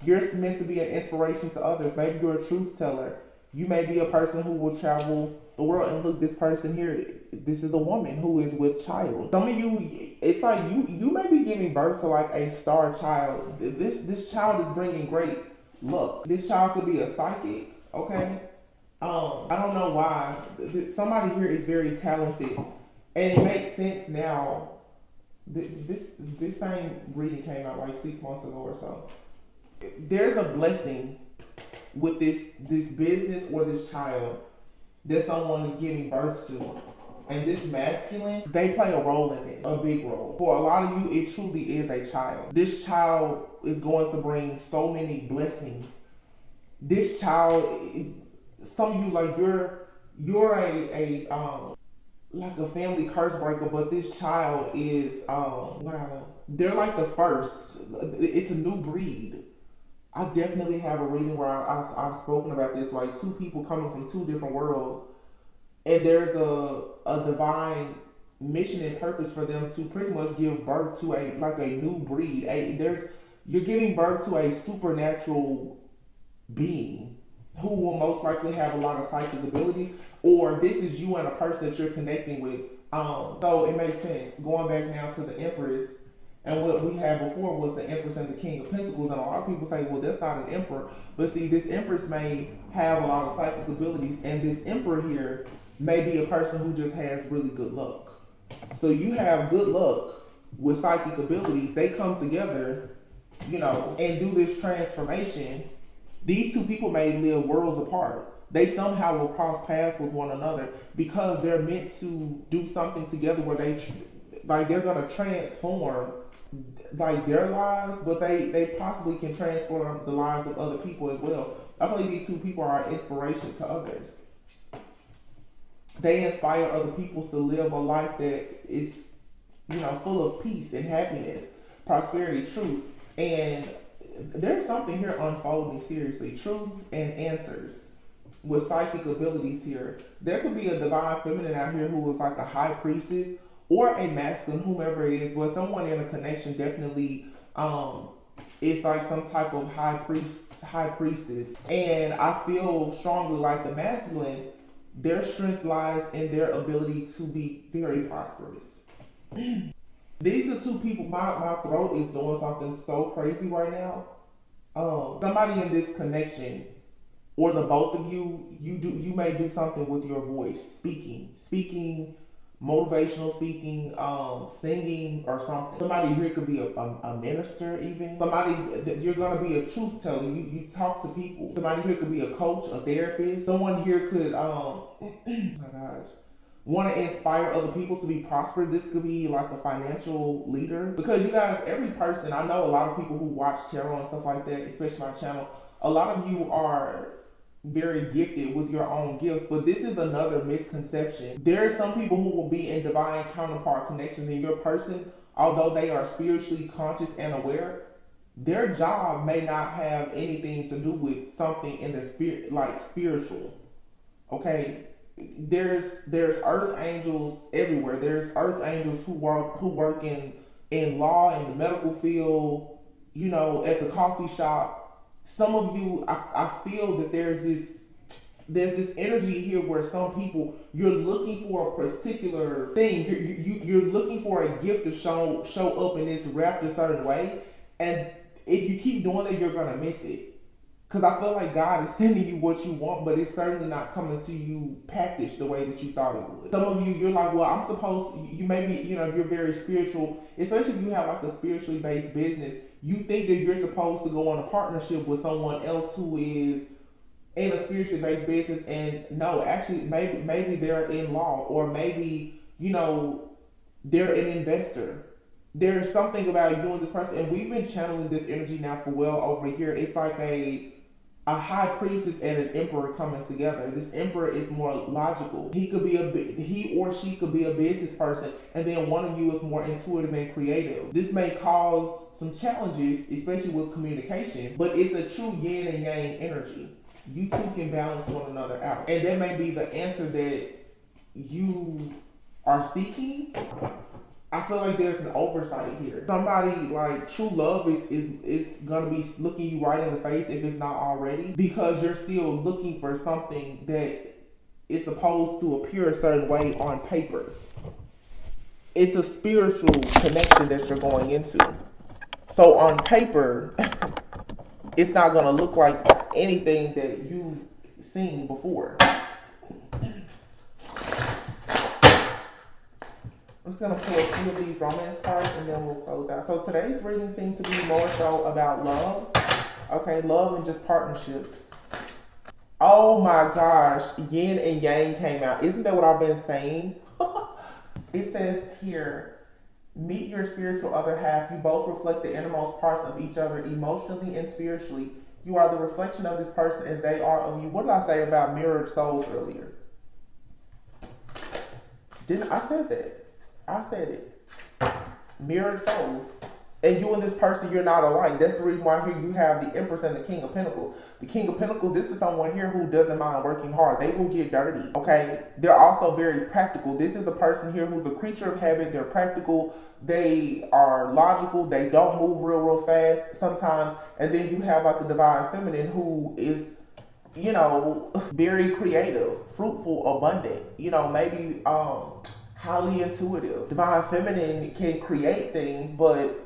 You're meant to be an inspiration to others. Maybe you're a truth teller. You may be a person who will travel the world, and look, this person here, this is a woman who is with child. Some of you, it's like you may be giving birth to like a star child. This child is bringing great luck. This child could be a psychic, okay? I don't know why. Somebody here is very talented, and it makes sense now. This same reading came out like 6 months ago or so. There's a blessing with this business or this child that someone is giving birth to. And this masculine, they play a role in it, a big role. For a lot of you, it truly is a child. This child is going to bring so many blessings this child, some of you, like, you're a like a family curse breaker, but this child is wow, they're like the first. It's a new breed. I definitely have a reading where I've spoken about this, like two people coming from two different worlds, and there's a divine mission and purpose for them to pretty much give birth to a new breed. You're giving birth to a supernatural being who will most likely have a lot of psychic abilities, or this is you and a person that you're connecting with. So it makes sense. Going back now to the Empress, and what we had before was the Empress and the King of Pentacles, and a lot of people say, well, that's not an Emperor. But see, this Empress may have a lot of psychic abilities, and this Emperor here may be a person who just has really good luck. So you have good luck with psychic abilities. They come together, and do this transformation. These two people may live worlds apart. They somehow will cross paths with one another because they're meant to do something together where they're going to transform their lives, but they possibly can transform the lives of other people as well. I feel like these two people are an inspiration to others. They inspire other people to live a life that is, full of peace and happiness, prosperity, truth. And there's something here unfolding seriously. Truth and answers with psychic abilities here. There could be a divine feminine out here who is like a high priestess, or a masculine, whomever it is, but someone in a connection definitely is like some type of high priestess. And I feel strongly like the masculine, their strength lies in their ability to be very prosperous. These are two people, my throat is doing something so crazy right now. Somebody in this connection, or the both of you, you may do something with your voice, speaking, motivational speaking, singing or something. Somebody here could be a minister even. Somebody, you're going to be a truth teller. You talk to people. Somebody here could be a coach, a therapist. Someone here could, oh my gosh, want to inspire other people to be prosperous. This could be like a financial leader. Because you guys, every person, I know a lot of people who watch tarot and stuff like that, especially my channel, a lot of you are very gifted with your own gifts, but this is another misconception. There are some people who will be in divine counterpart connections in your person, although they are spiritually conscious and aware. Their job may not have anything to do with something in the spirit, like spiritual. Okay, there's earth angels everywhere. There's earth angels who work in law, in the medical field, at the coffee shop. Some of you, I feel that there's this energy here where some people, you're looking for a particular thing. You're looking for a gift to show up and it's wrapped a certain way. And if you keep doing it, you're going to miss it. Because I feel like God is sending you what you want, but it's certainly not coming to you packaged the way that you thought it would. Some of you, you're like, well, I'm supposed, you may be, you're very spiritual, especially if you have like a spiritually based business. You think that you're supposed to go on a partnership with someone else who is in a spiritually based business, and no, actually, maybe they're in law, or maybe, they're an investor. There's something about you and this person, and we've been channeling this energy now for well over a year. It's like a high priestess and an emperor coming together. This emperor is more logical. He or she could be a business person, and then one of you is more intuitive and creative. This may cause some challenges, especially with communication, but it's a true yin and yang energy. You two can balance one another out, and that may be the answer that you are seeking. I feel like there's an oversight here. Somebody like true love is gonna be looking you right in the face if it's not already, because you're still looking for something that is supposed to appear a certain way on paper. It's a spiritual connection that you're going into. So on paper, it's not gonna look like anything that you've seen before. I'm just going to pull a few of these romance cards and then we'll close out. So today's reading seems to be more so about love. Okay, love and just partnerships. Oh my gosh, yin and yang came out. Isn't that what I've been saying? It says here, meet your spiritual other half. You both reflect the innermost parts of each other emotionally and spiritually. You are the reflection of this person as they are of you. What did I say about mirrored souls earlier? Didn't I said that? I said it. Mirrored souls. And you and this person, you're not alike. That's the reason why here you have the Empress and the King of Pentacles. The King of Pentacles, this is someone here who doesn't mind working hard. They will get dirty, okay? They're also very practical. This is a person here who's a creature of habit. They're practical. They are logical. They don't move real fast sometimes. And then you have like the Divine Feminine who is, you know, very creative, fruitful, abundant, you know, maybe highly intuitive. Divine Feminine can create things, but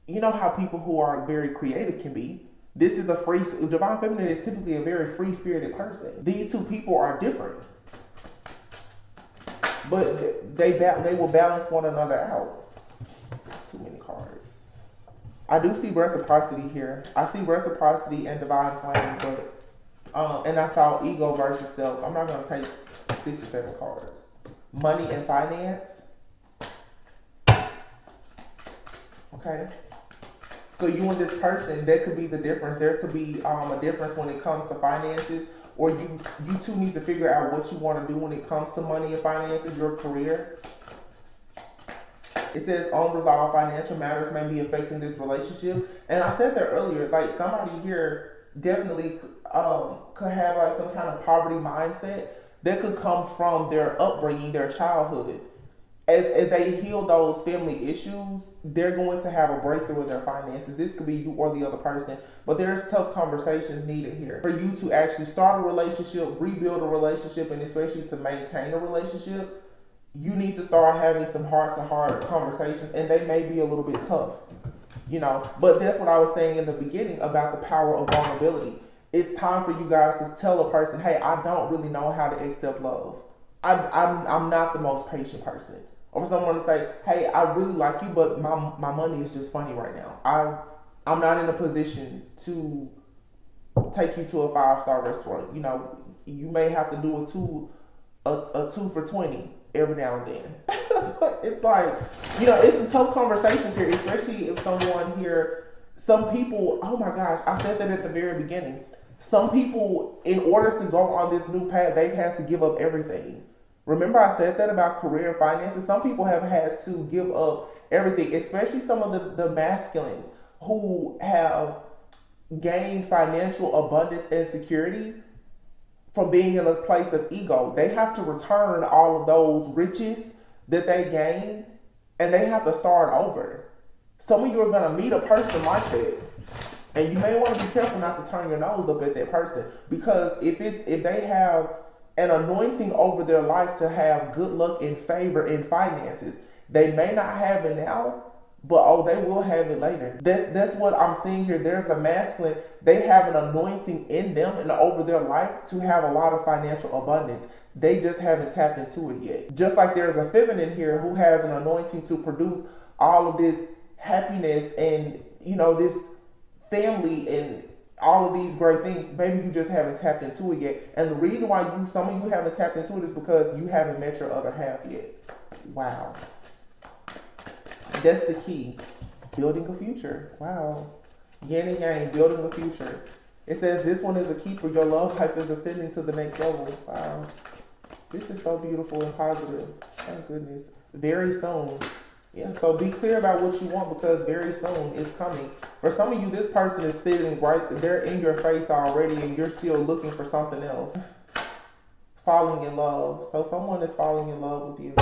you know how people who are very creative can be. This is a free, Divine Feminine is typically a very free-spirited person. These two people are different, but they will balance one another out. Too many cards. I do see reciprocity here. I see reciprocity and divine flame, but and I saw ego versus self. I'm not going to take 6 or 7 cards. Money and finance. Okay. So you and this person, that could be the difference. There could be a difference when it comes to finances, or you two need to figure out what you want to do when it comes to money and finances, your career. It says unresolved financial matters may be affecting this relationship. And I said that earlier, like somebody here definitely could have like some kind of poverty mindset that could come from their upbringing, their childhood. As they heal those family issues, they're going to have a breakthrough in their finances. This could be you or the other person, but there's tough conversations needed here for you to actually start a relationship, rebuild a relationship, and especially to maintain a relationship. You need to start having some heart-to-heart conversations, and they may be a little bit tough, you know. But that's what I was saying in the beginning about the power of vulnerability. It's time for you guys to tell a person, hey, I don't really know how to accept love. I'm not the most patient person. Or for someone to say, hey, I really like you, but my money is just funny right now. I'm not in a position to take you to a 5-star restaurant. You know, you may have to do a 2 for $20 every now and then. It's like, you know, it's some tough conversations here, especially if someone here, some people, oh my gosh, I said that at the very beginning. Some people, in order to go on this new path, they've had to give up everything. Remember I said that about career and finances? Some people have had to give up everything, especially some of the masculines who have gained financial abundance and security from being in a place of ego. They have to return all of those riches that they gained, and they have to start over. Some of you are going to meet a person like that, and you may want to be careful not to turn your nose up at that person, because if they have an anointing over their life to have good luck and favor in finances, they may not have it now, but they will have it later. That's what I'm seeing here. There's a masculine, they have an anointing in them and over their life to have a lot of financial abundance. They just haven't tapped into it yet. Just like there's a feminine here who has an anointing to produce all of this happiness and, you know, this family and all of these great things. Maybe you just haven't tapped into it yet. And the reason why some of you haven't tapped into it is because you haven't met your other half yet. Wow. That's the key. Building a future. Wow. Yin and yang, building a future. It says this one is a keeper. Your love life is ascending to the next level. Wow. This is so beautiful and positive. Thank goodness. Very soon. Yeah, so be clear about what you want, because very soon it's coming. For some of you, this person is sitting right, they're in your face already and you're still looking for something else. Falling in love. So someone is falling in love with you,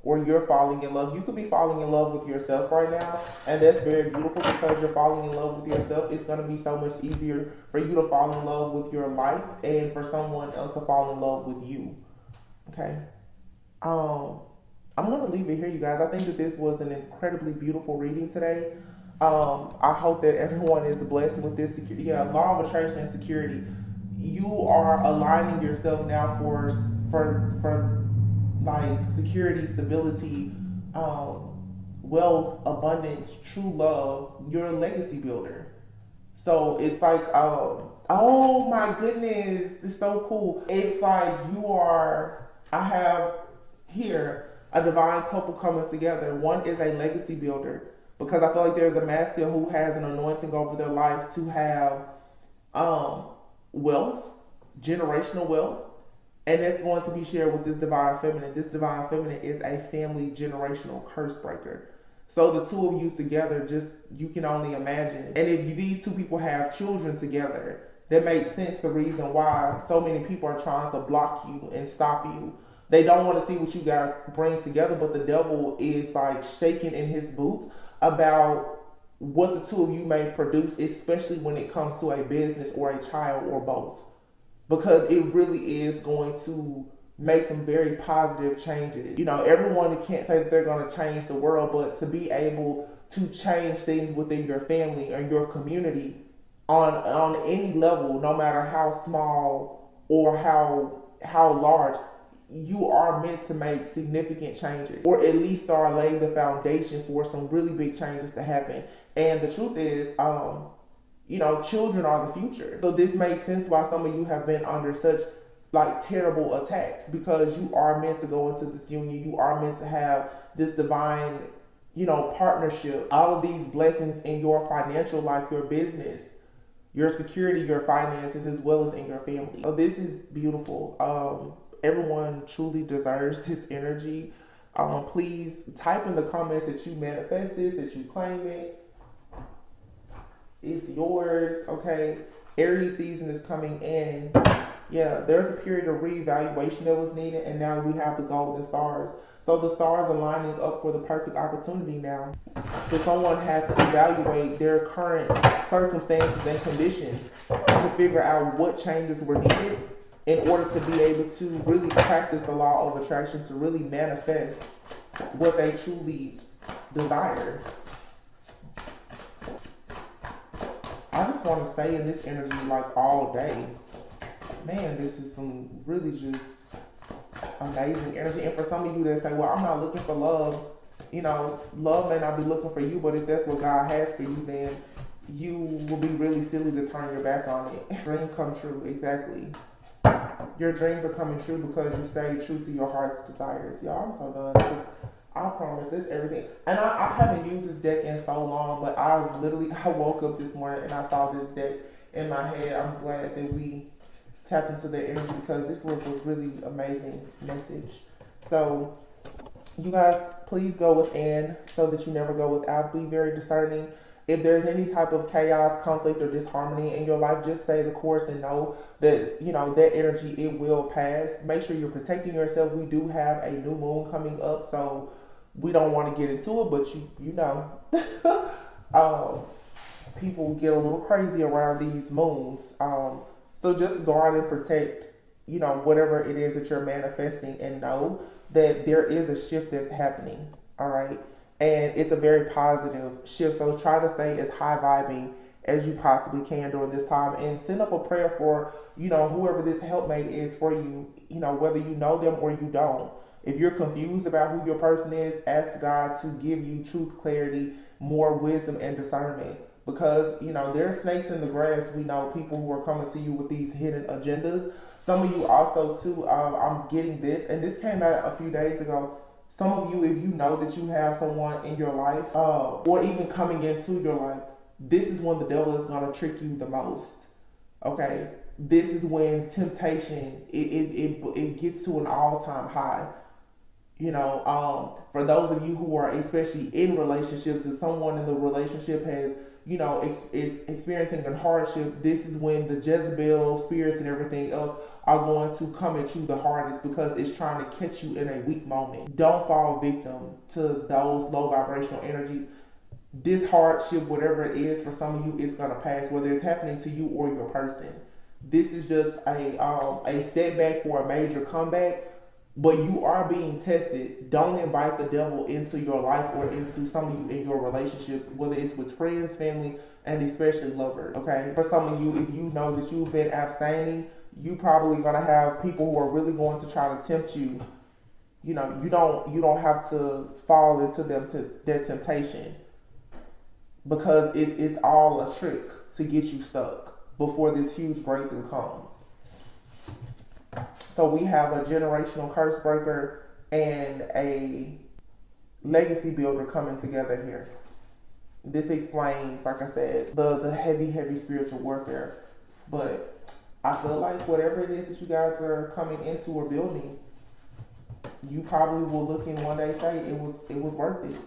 or you're falling in love. You could be falling in love with yourself right now, and that's very beautiful because you're falling in love with yourself. It's going to be so much easier for you to fall in love with your life and for someone else to fall in love with you. Okay? I'm going to leave it here, you guys. I think that this was an incredibly beautiful reading today. I hope that everyone is blessed with this. Law of attraction and security. You are aligning yourself now for like security, stability, wealth, abundance, true love. You're a legacy builder. So it's like, oh my goodness, it's so cool. It's like I have here a divine couple coming together. One is a legacy builder, because I feel like there's a masculine who has an anointing over their life to have um, wealth, generational wealth, and that's going to be shared with this divine feminine. This divine feminine is a family generational curse breaker. So the two of you together, just, you can only imagine. And if these two people have children together, that makes sense the reason why so many people are trying to block you and stop you. They don't want to see what you guys bring together, but the devil is like shaking in his boots about what the two of you may produce, especially when it comes to a business or a child or both. Because it really is going to make some very positive changes. You know, everyone can't say that they're going to change the world, but to be able to change things within your family or your community on any level, no matter how small or how large, you are meant to make significant changes, or at least start laying the foundation for some really big changes to happen. And the truth is, you know, children are the future. So this makes sense why some of you have been under such like terrible attacks, because you are meant to go into this union. You are meant to have this divine, you know, partnership. All of these blessings in your financial life, your business, your security, your finances, as well as in your family. So this is beautiful. Everyone truly deserves this energy. Please type in the comments that you manifest this, that you claim it. It's yours, okay? Aries season is coming in. Yeah, there's a period of reevaluation that was needed, and now we have the golden stars. So the stars are lining up for the perfect opportunity now. So someone had to evaluate their current circumstances and conditions to figure out what changes were needed in order to be able to really practice the law of attraction, to really manifest what they truly desire. I just want to stay in this energy like all day. Man, this is some really just amazing energy. And for some of you that say, well, I'm not looking for love, you know, love may not be looking for you, but if that's what God has for you, then you will be really silly to turn your back on it. Dream come true, exactly. Your dreams are coming true because you stay true to your heart's desires. Y'all, I'm so done. I promise, it's everything. And I haven't used this deck in so long, but I woke up this morning and I saw this deck in my head. I'm glad that we tapped into that energy, because this was a really amazing message. So you guys, please go within so that you never go without. Be very discerning. If there's any type of chaos, conflict, or disharmony in your life, just stay the course and know that, you know, that energy, it will pass. Make sure you're protecting yourself. We do have a new moon coming up, so we don't want to get into it, but you know, people get a little crazy around these moons. So just guard and protect, you know, whatever it is that you're manifesting, and know that there is a shift that's happening. All right. And it's a very positive shift. So try to stay as high vibing as you possibly can during this time, and send up a prayer for, you know, whoever this helpmate is for you, you know, whether you know them or you don't. If you're confused about who your person is, ask God to give you truth, clarity, more wisdom, and discernment. Because, you know, there are snakes in the grass. We know people who are coming to you with these hidden agendas. Some of you also, too, I'm getting this, and this came out a few days ago. Some of you, if you know that you have someone in your life, or even coming into your life, this is when the devil is going to trick you the most. Okay? This is when temptation, it gets to an all-time high. You know, for those of you who are especially in relationships, if someone in the relationship has, you know, is experiencing a hardship, this is when the Jezebel spirits and everything else are going to come at you the hardest, because it's trying to catch you in a weak moment. Don't fall victim to those low vibrational energies. This hardship, whatever it is, for some of you, it's going to pass, whether it's happening to you or your person. This is just a setback for a major comeback. But you are being tested. Don't invite the devil into your life or into some of you in your relationships, whether it's with friends, family, and especially lovers. Okay? For some of you, if you know that you've been abstaining, you probably gonna have people who are really going to try to tempt you. You know, you don't have to fall into their temptation, because it's all a trick to get you stuck before this huge breakthrough comes. So we have a generational curse breaker and a legacy builder coming together here. This explains, like I said, the heavy spiritual warfare. But I feel like whatever it is that you guys are coming into or building, you probably will look in one day and say it was worth it.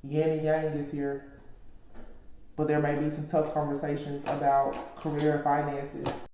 Yin and yang is here. But there may be some tough conversations about career and finances.